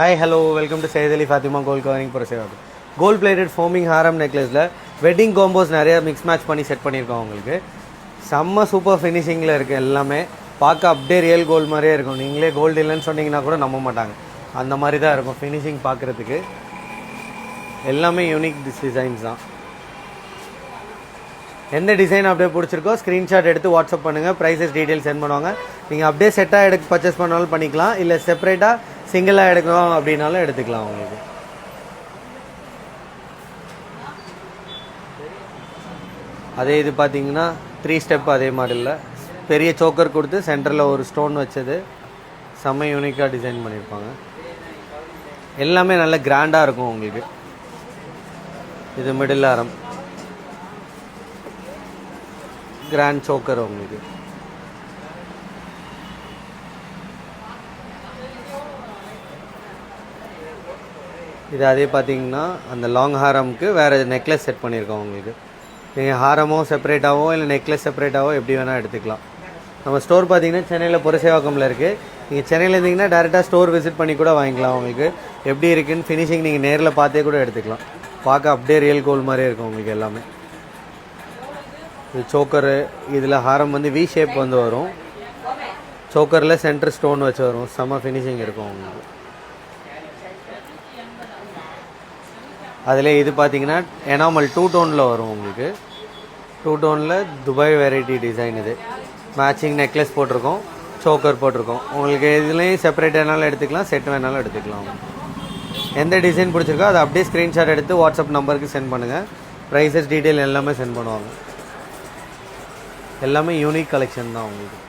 Hi, hello, welcome to Sayyid Ali Fatima Gold Covering Purasevadu. Gold plated foaming harem necklace wedding combos நிறைய mix match பண்ணி set பண்ணியிருக்கோம். உங்களுக்கு செம்ம super ஃபினிஷிங்கில் இருக்குது. எல்லாமே பார்க்க அப்படியே ரியல் கோல்டு மாதிரியே இருக்கும். நீங்களே கோல்டு இல்லைன்னு சொன்னீங்கன்னா கூட நம்ப மாட்டாங்க. அந்த மாதிரி தான் இருக்கும் ஃபினிஷிங் பார்க்குறதுக்கு. எல்லாமே யூனிக் டிசைன்ஸ் தான். எந்த டிசைன் அப்படியே பிடிச்சிருக்கோ ஸ்க்ரீன்ஷாட் எடுத்து வாட்ஸ்அப் பண்ணுங்கள். ப்ரைஸஸ் டீட்டெயில்ஸ் சென்ட் பண்ணுவாங்க. நீங்கள் அப்படியே செட்டாக பர்ச்சேஸ் பண்ணாலும் பண்ணிக்கலாம், இல்லை செப்பரேட்டாக சிங்கிளாக எடுக்கணும் அப்படின்னாலும் எடுத்துக்கலாம். உங்களுக்கு அதே இது பார்த்தீங்கன்னா 3 ஸ்டெப் அதே மாடலில் பெரிய சோக்கர் கொடுத்து சென்டரில் ஒரு ஸ்டோன் வச்சது செம்ம யூனிக்காக டிசைன் பண்ணியிருப்பாங்க. எல்லாமே நல்ல கிராண்டாக இருக்கும். உங்களுக்கு இது மிடில் ஆரம் கிராண்ட் சோக்கர். உங்களுக்கு இது அதே பார்த்தீங்கன்னா அந்த லாங் ஹாரமுக்கு வேறு நெக்லஸ் செட் பண்ணியிருக்கோம். உங்களுக்கு நீங்கள் ஹாரமோ செப்பரேட்டாகவோ இல்லை நெக்லஸ் செப்பரேட்டாகவோ எப்படி வேணால் எடுத்துக்கலாம். நம்ம ஸ்டோர் பார்த்தீங்கன்னா சென்னையில் புரசேவாக்கமில் இருக்குது. நீங்கள் சென்னையில் இருந்தீங்கன்னா டேரெக்டாக ஸ்டோர் விசிட் பண்ணி கூட வாங்கிக்கலாம். உங்களுக்கு எப்படி இருக்குன்னு ஃபினிஷிங் நீங்கள் நேரில் பார்த்தே கூட எடுத்துக்கலாம். பார்க்க அப்படியே ரியல் கோல்டு மாதிரியே இருக்கும். உங்களுக்கு எல்லாமே இது சோக்கரு. இதில் ஹாரம் வி ஷேப் வரும். சோக்கரில் சென்டர் ஸ்டோன் வச்சு வரும். செம்ம ஃபினிஷிங் இருக்கும். உங்களுக்கு அதில் இது பார்த்தீங்கன்னா எனாமல் 2 டோனில் வரும். உங்களுக்கு 2 டோனில் துபாய் வெரைட்டி டிசைன். இது மேட்சிங் நெக்லஸ் போட்டிருக்கோம், சோக்கர் போட்டிருக்கோம். உங்களுக்கு இதுலேயும் செப்பரேட் வேணாலும் எடுத்துக்கலாம், செட் வேணாலும் எடுத்துக்கலாம். எந்த டிசைன் பிடிச்சிருக்கோ அதை அப்படியே ஸ்க்ரீன்ஷாட் எடுத்து வாட்ஸ்அப் நம்பருக்கு சென்ட் பண்ணுங்கள். ப்ரைஸஸ் டீட்டெயில் எல்லாமே சென்ட் பண்ணுவாங்க. எல்லாமே யூனிக் கலெக்ஷன் தான். உங்களுக்கு